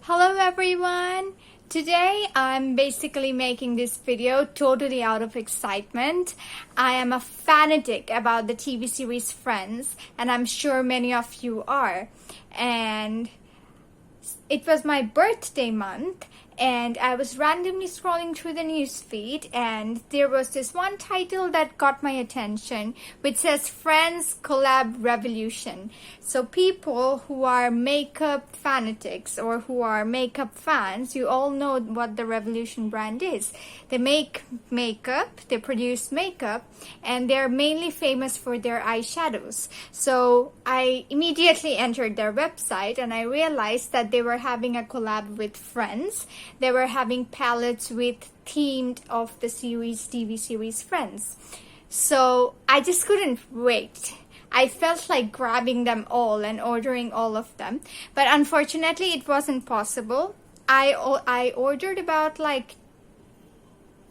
Hello everyone! Today I'm basically making this video totally out of excitement. I am a fanatic about the TV series Friends, and I'm sure many of you are. And it was my birthday month, and I was randomly scrolling through the news feed, and there was this one title that got my attention, which says Friends Collab Revolution. So people who are makeup fanatics or who are makeup fans, you all know what the Revolution brand is. They make makeup, they produce makeup, and they're mainly famous for their eyeshadows. So I immediately entered their website and I realized that they were having a collab with Friends. They were having palettes with themed of the series, TV series Friends. So I just couldn't wait. I felt like grabbing them all and ordering all of them. But unfortunately, it wasn't possible. I ordered about like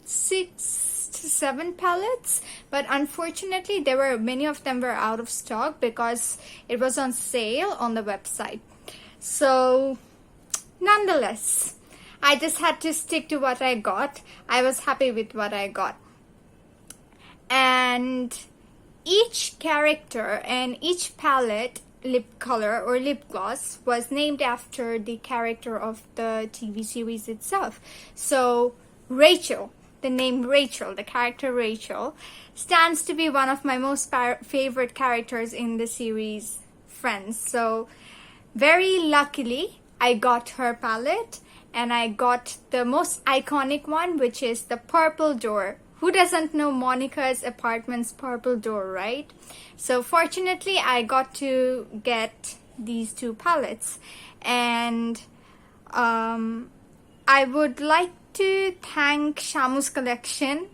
6 to 7 palettes, but unfortunately many of them were out of stock because it was on sale on the website. So nonetheless, I just had to stick to what I got. I was happy with what I got. And each character and each palette, lip color or lip gloss, was named after the character of the TV series itself. So Rachel, the name Rachel, the character Rachel, stands to be one of my most favorite characters in the series Friends. So very luckily, I got her palette, and I got the most iconic one, which is the purple door. Who doesn't know Monica's apartment's purple door, right? So fortunately, I got to get these two palettes. And I would like to thank Shamu's Collection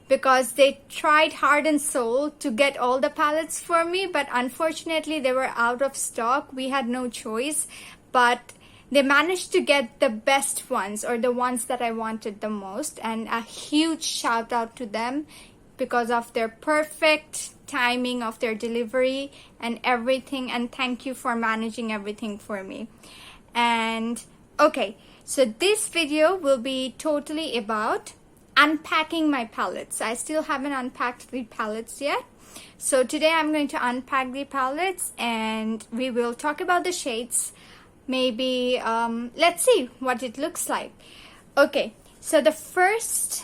because they tried heart and soul to get all the palettes for me, but unfortunately they were out of stock. We had no choice, but they managed to get the best ones, or the ones that I wanted the most, and a huge shout out to them because of their perfect timing of their delivery and everything, and thank you for managing everything for me. And okay, so this video will be totally about unpacking my palettes. I still haven't unpacked the palettes yet. So today I'm going to unpack the palettes and we will talk about the shades. Maybe let's see what it looks like. Okay, so the first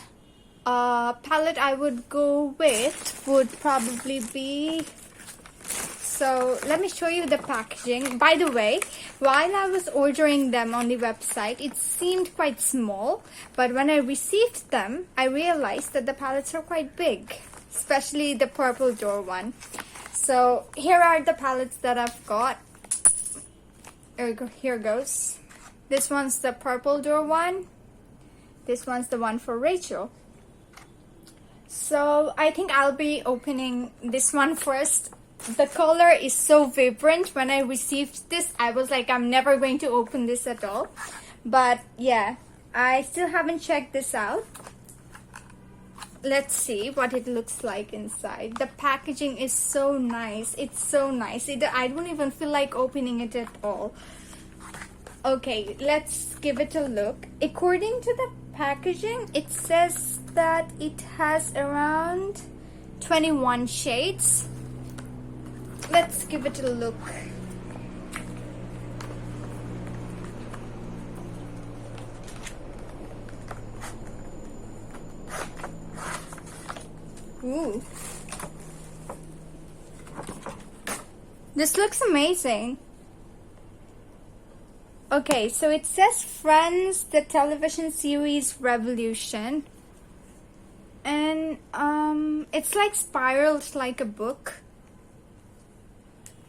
palette I would go with would probably be, so let me show you the packaging. By the way, while I was ordering them on the website, it seemed quite small, but when I received them, I realized that the palettes are quite big, especially the purple door one. So here are the palettes that I've got. Here goes. This one's the purple door one. This one's the one for Rachel. So I think I'll be opening this one first. The color is so vibrant. When I received this, I was like, I'm never going to open this at all. But yeah, I still haven't checked this out. Let's see what it looks like inside. The packaging is so nice. It's so nice. I don't even feel like opening it at all. Okay, let's give it a look. According to the packaging, it says that it has around 21 shades. Let's give it a look. Ooh. This looks amazing. Okay, so it says Friends, the television series Revolution. And it's like spiraled like a book.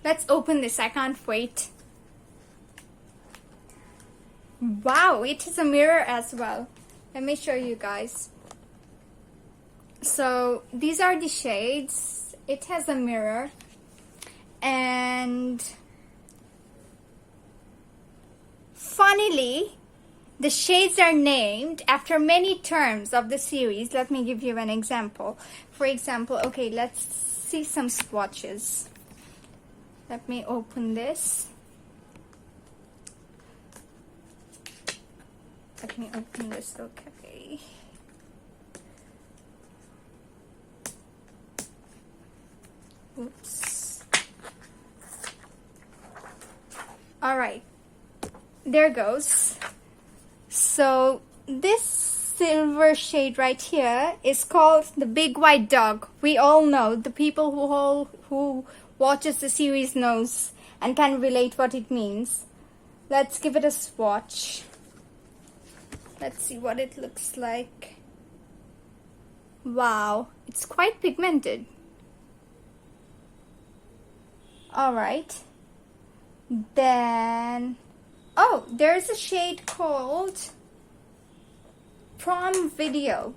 Let's open this. I can't wait. Wow, it has a mirror as well. Let me show you guys. So these are the shades. It has a mirror, and funnily, the shades are named after many terms of the series. Let me give you an example. For example, okay, let's see some swatches. Let me open this. Let me open this, okay. Oops. Alright, there goes. So this silver shade right here is called the Big White Dog. We all know, the people who watches the series knows and can relate what it means. Let's give it a swatch. Let's see what it looks like. Wow, it's quite pigmented. Alright. Then, oh, there's a shade called Prom Video.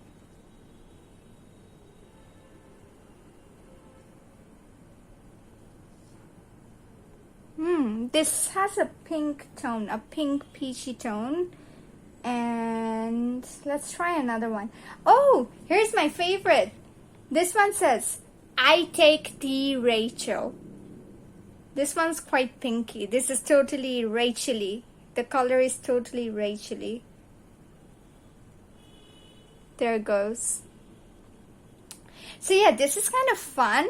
This has a pink tone, a pink peachy tone. And let's try another one. Oh, here's my favorite. This one says, I take the Rachel. This one's quite pinky. This is totally Rachel-y. The color is totally Rachel-y. There it goes. So yeah, this is kind of fun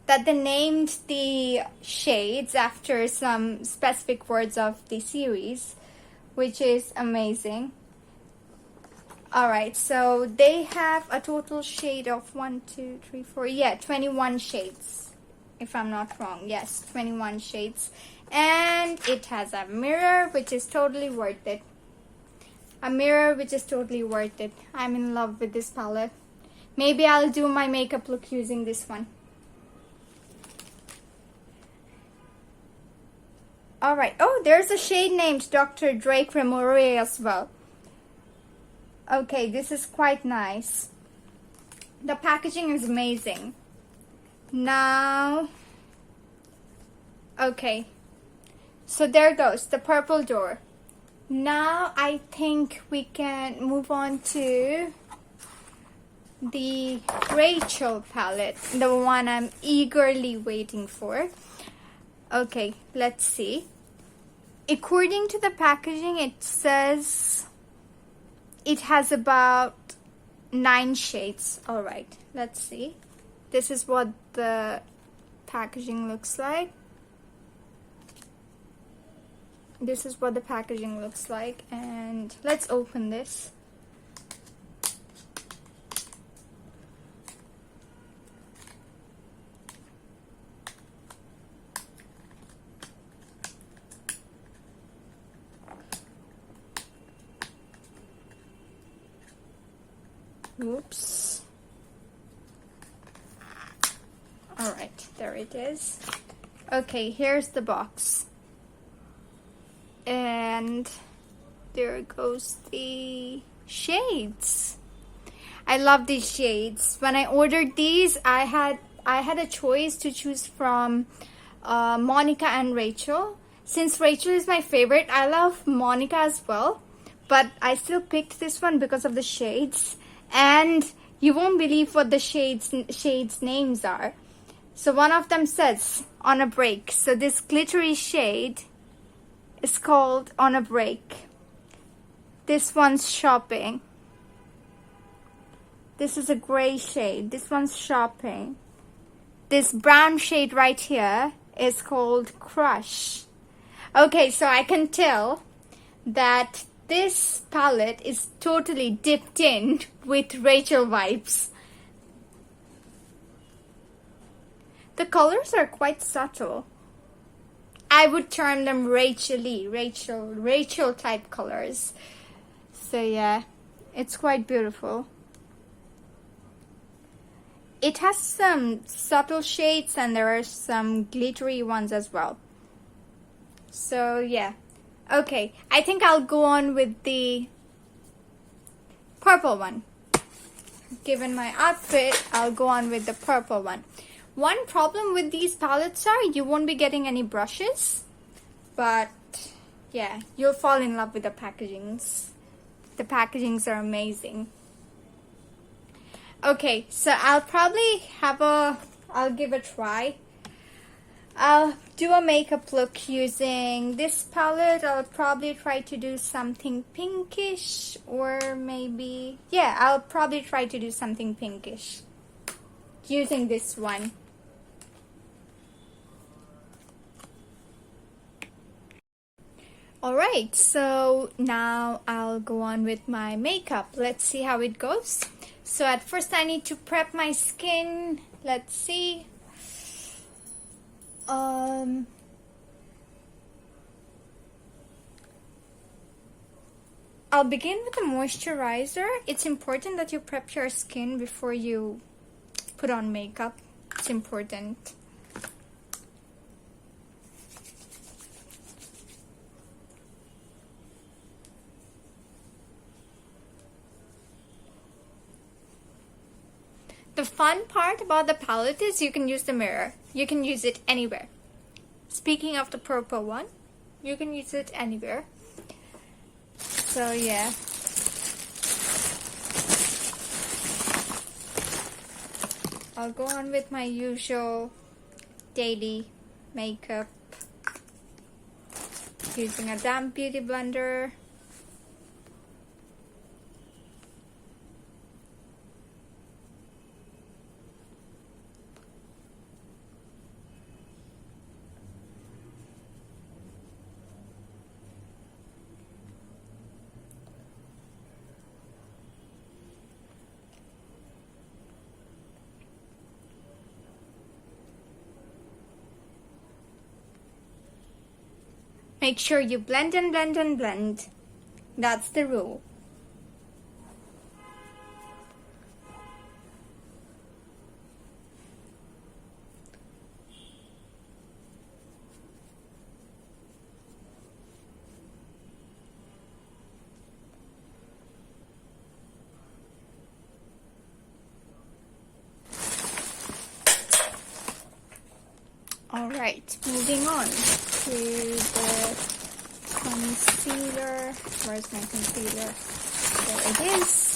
that they named the shades after some specific words of the series, which is amazing. Alright, so they have a total shade of 1, 2, 3, 4, yeah, 21 shades. If I'm not wrong, yes, 21 shades. And it has a mirror, which is totally worth it. A mirror which is totally worth it. I'm in love with this palette. Maybe I'll do my makeup look using this one. Alright, oh, there's a shade named Dr. Drake Remore as well. Okay, this is quite nice. The packaging is amazing. Now, okay, so there goes the purple door. Now I think we can move on to the Rachel palette, the one I'm eagerly waiting for. Okay, let's see. According to the packaging, it says it has about 9 shades. Alright, let's see. This is what the packaging looks like. This is what the packaging looks like, and let's open this. Oops. Alright, there it is. Okay, here's the box. And there goes the shades. I love these shades. When I ordered these, I had a choice to choose from Monica and Rachel. Since Rachel is my favorite, I love Monica as well. But I still picked this one because of the shades. And you won't believe what the shades names are. So one of them says, On a Break. So this glittery shade is called On a Break. This one's Shopping. This is a gray shade. This one's Shopping. This brown shade right here is called Crush. Okay, so I can tell that this palette is totally dipped in with Rachel vibes. The colors are quite subtle. I would term them Rachel-y, Rachel type colors. So yeah, it's quite beautiful. It has some subtle shades and there are some glittery ones as well. So yeah. Okay, I think I'll go on with the purple one. Given my outfit, I'll go on with the purple one. One problem with these palettes are you won't be getting any brushes. But yeah, you'll fall in love with the packagings. The packagings are amazing. Okay, so I'll give a try. I'll do a makeup look using this palette. I'll probably try to do something pinkish, or maybe, yeah, I'll probably try to do something pinkish using this one. Alright, so now I'll go on with my makeup. Let's see how it goes. So at first I need to prep my skin. Let's see. I'll begin with a moisturizer. It's important that you prep your skin before you put on makeup. It's important. The fun part about the palette is you can use the mirror. You can use it anywhere. Speaking of the purple one, you can use it anywhere. So yeah. I'll go on with my usual daily makeup using a damp beauty blender. Make sure you blend and blend and blend. That's the rule. Alright, moving on to the concealer. Where's my concealer? There it is.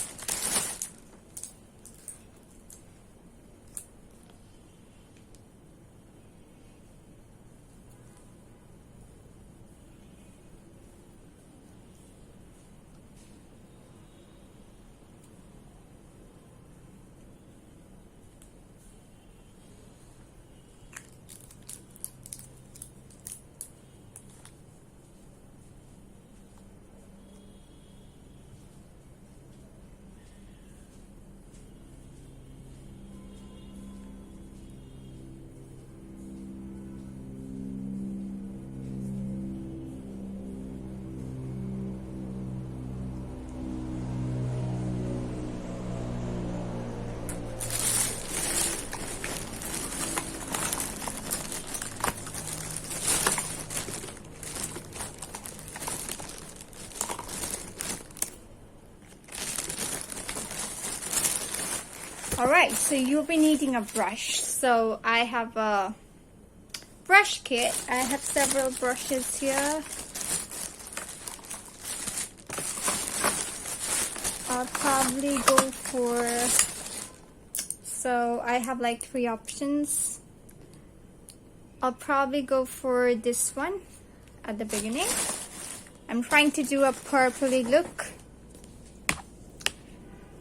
Alright, so you'll be needing a brush. So I have a brush kit. I have several brushes here. I'll probably go for, so I have like 3 options. I'll probably go for this one at the beginning. I'm trying to do a purpley look.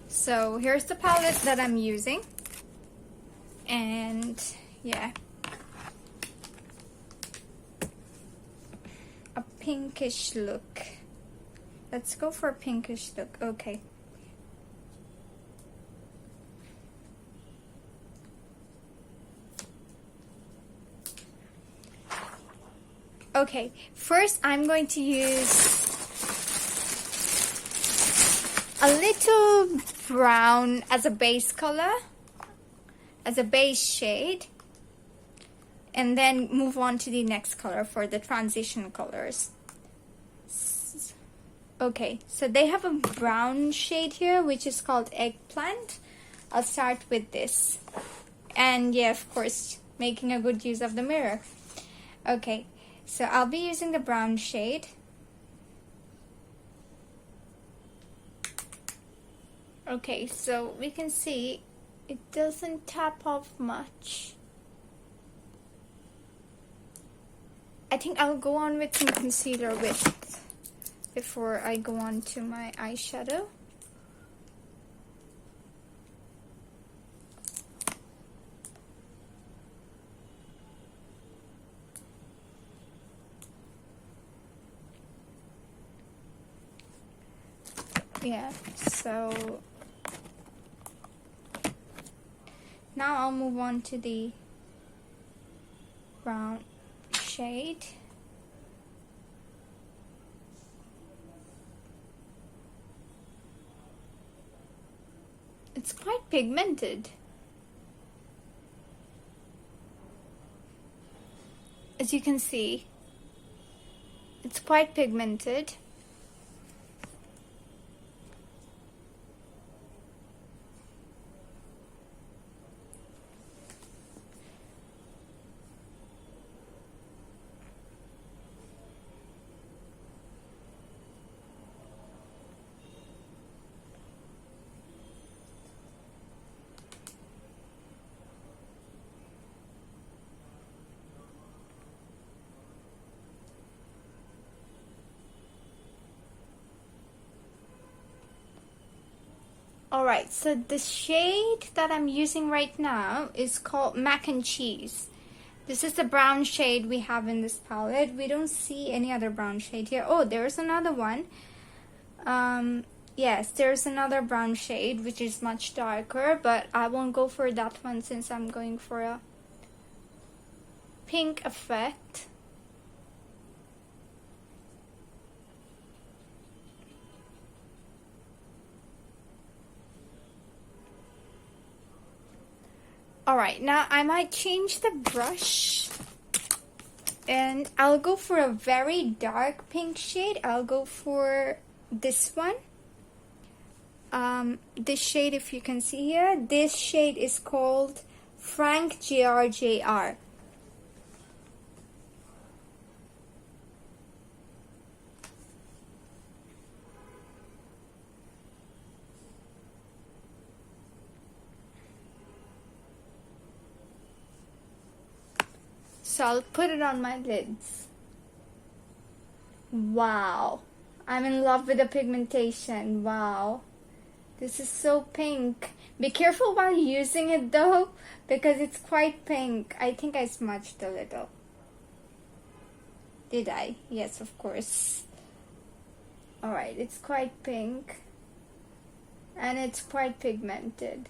So here's the palette that I'm using, and yeah, a pinkish look. Let's go for a pinkish look. Okay. Okay, first I'm going to use a little brown as a base color, as a base shade, and then move on to the next color for the transition colors. Okay, so they have a brown shade here which is called eggplant. I'll start with this, and yeah, of course, making a good use of the mirror. Okay, so I'll be using the brown shade. Okay, so we can see it doesn't tap off much. I think I'll go on with some concealer with before I go on to my eyeshadow. Yeah, so now I'll move on to the brown shade. It's quite pigmented. As you can see, it's quite pigmented. Alright, so the shade that I'm using right now is called Mac and Cheese. This is the brown shade we have in this palette. We don't see any other brown shade here. Oh, there's another one. Yes, there's another brown shade which is much darker, but I won't go for that one since I'm going for a pink effect. Alright, now I might change the brush and I'll go for a very dark pink shade. I'll go for this one. This shade, if you can see here, this shade is called Frank JRJR. So I'll put it on my lids. Wow, I'm in love with the pigmentation. Wow, this is so pink. Be careful while using it though, because it's quite pink. I think I smudged a little. Did I? Yes, of course. Alright, it's quite pink and it's quite pigmented.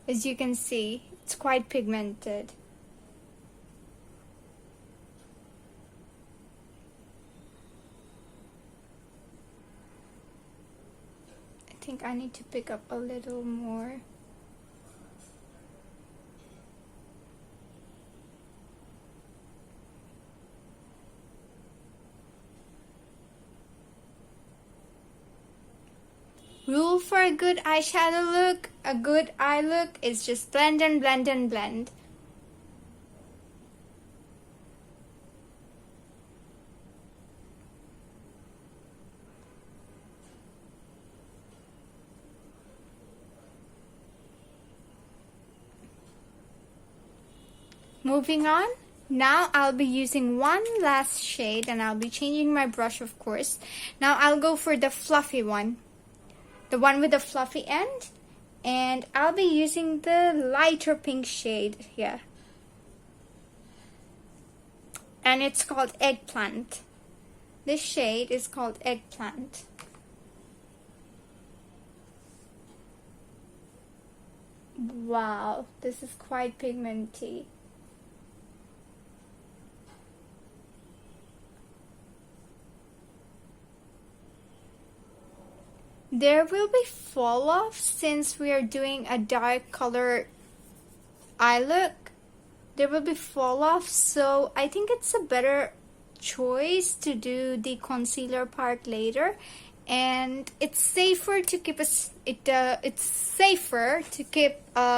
As you can see, it's quite pigmented. I think I need to pick up a little more. Rule for a good eyeshadow look, a good eye look, is just blend and blend and blend. Moving on, now I'll be using one last shade and I'll be changing my brush, of course. Now I'll go for the fluffy one. The one with the fluffy end, and I'll be using the lighter pink shade here, and it's called Eggplant. This shade is called Eggplant. Wow, this is quite pigmenty. There will be fall off since we are doing a dark color eye look. There will be fall off, so I think it's a better choice to do the concealer part later, and it's safer to keep a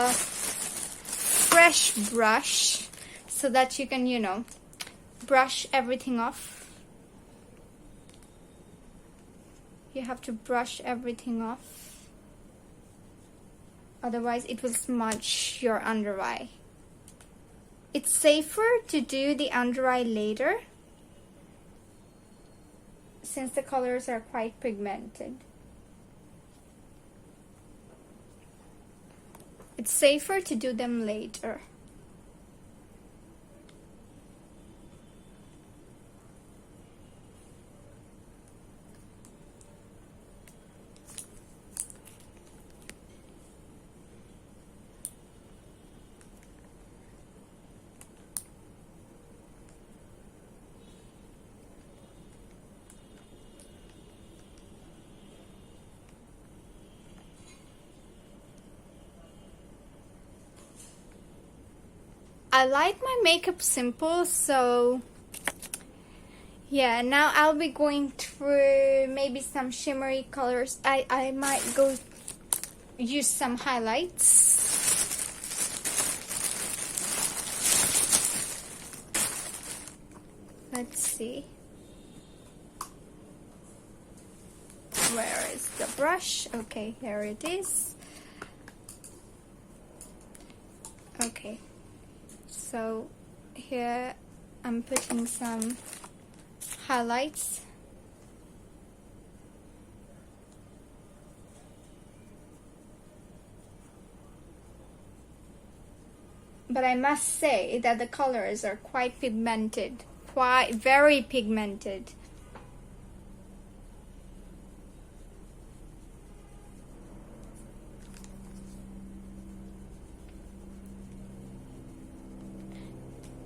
fresh brush so that you can, you know, brush everything off. You have to brush everything off. otherwise it will smudge your under eye. It's safer to do the under eye later since the colors are quite pigmented. It's safer to do them later. I like my makeup simple, so yeah, now I'll be going through maybe some shimmery colors. I might go use some highlights. Let's see. Where is the brush? Okay, here it is. Okay. So here I'm putting some highlights. But I must say that the colors are quite pigmented, very pigmented.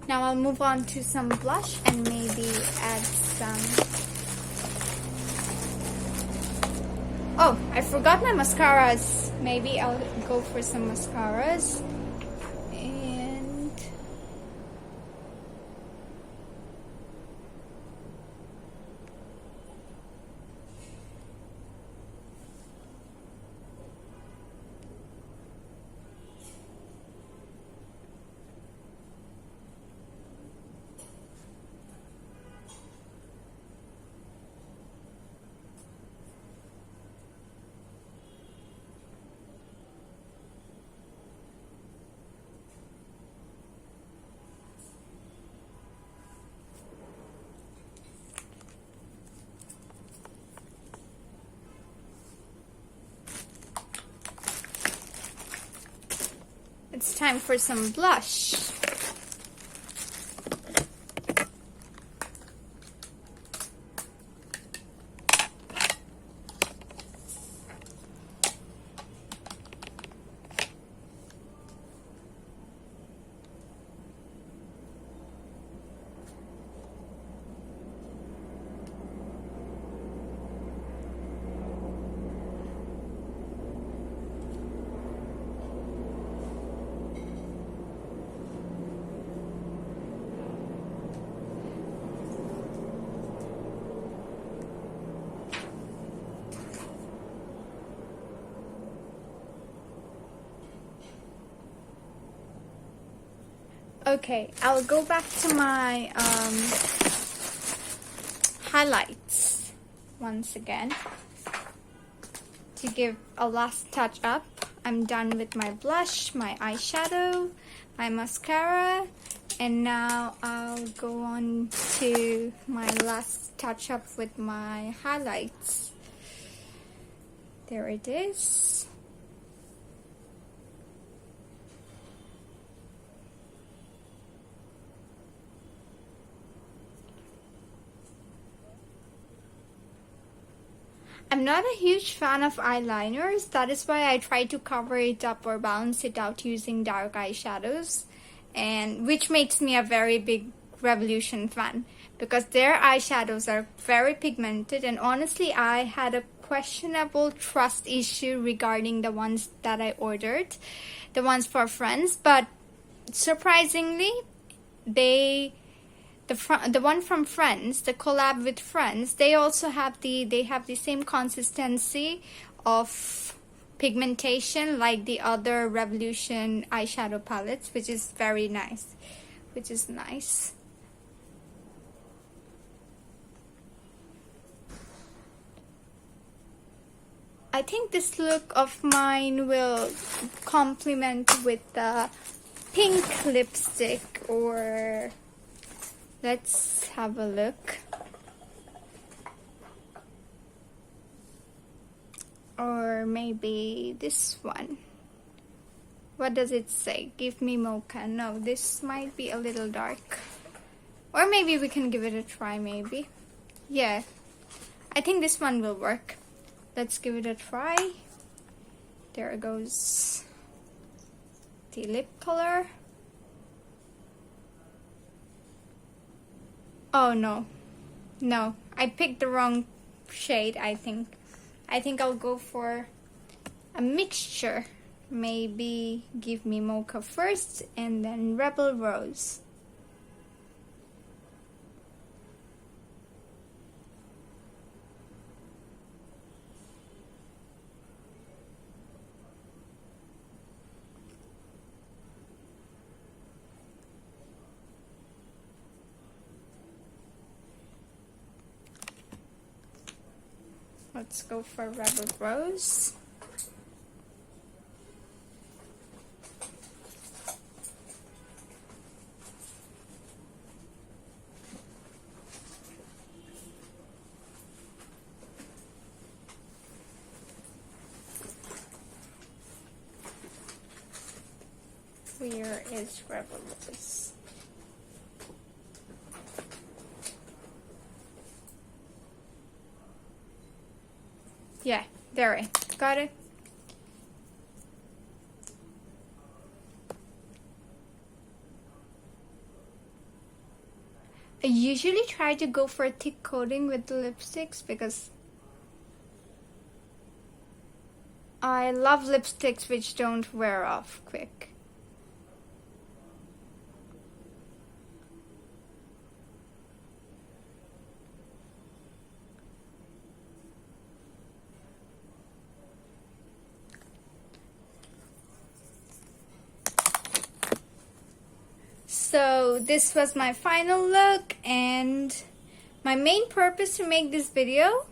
Now I'll move on to some blush and maybe add some... Oh, I forgot my mascaras. Maybe I'll go for some mascaras. And... it's time for some blush. Okay, I'll go back to my highlights once again to give a last touch up. I'm done with my blush, my eyeshadow, my mascara, and now I'll go on to my last touch up with my highlights. There it is. I'm not a huge fan of eyeliners. That is why I try to cover it up or balance it out using dark eyeshadows, and which makes me a very big Revolution fan because their eyeshadows are very pigmented, and honestly I had a questionable trust issue regarding the ones that I ordered, the ones for Friends, but surprisingly the one from Friends, the collab with Friends, they also have the same consistency of pigmentation like the other Revolution eyeshadow palettes, which is very nice, I think this look of mine will complement with the pink lipstick, or let's have a look. Or maybe this one. What does it say? Give me mocha. No, this might be a little dark. Or maybe we can give it a try, maybe. Yeah, I think this one will work. Let's give it a try. There goes the lip color. Oh no. No, I picked the wrong shade, I think. I think I'll go for a mixture. Maybe Give Me Mocha first and then Rebel Rose. Let's go for Rebel Rose. Where is Rebel Rose? Yeah, there I got it. I usually try to go for a thick coating with the lipsticks because I love lipsticks which don't wear off quick. So this was my final look, and my main purpose to make this video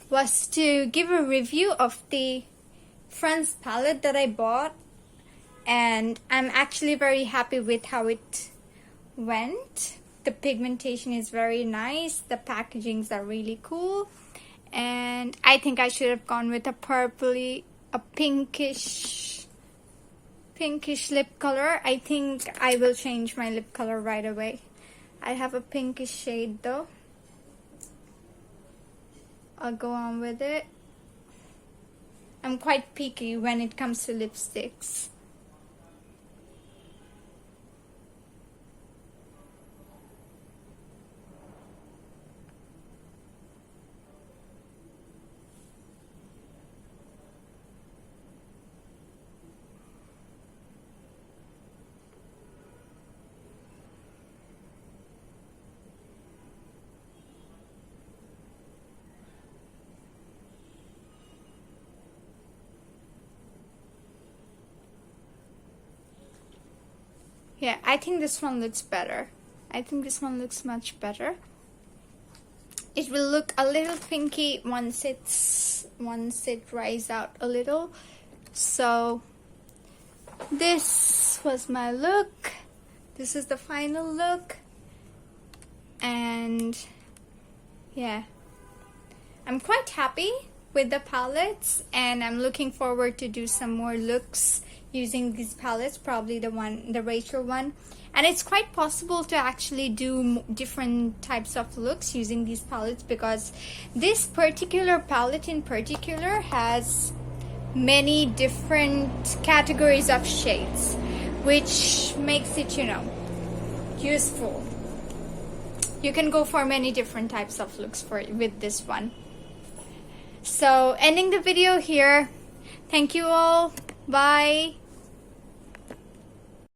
was to give a review of the Friends palette that I bought, and I'm actually very happy with how it went. The pigmentation is very nice, the packagings are really cool, and I think I should have gone with a pinkish lip color. I think I will change my lip color right away. I have a pinkish shade though. I'll go on with it. I'm quite picky when it comes to lipsticks. Yeah, I think this one looks better. I think this one looks much better. It will look a little pinky once it dries out a little. So this was my look. This is the final look. And yeah, I'm quite happy with the palettes, and I'm looking forward to do some more looks using these palettes, probably the Rachel one. And it's quite possible to actually do different types of looks using these palettes, because this particular palette in particular has many different categories of shades, which makes it, you know, useful. You can go for many different types of looks with this one. So ending the video here. Thank you all. Bye.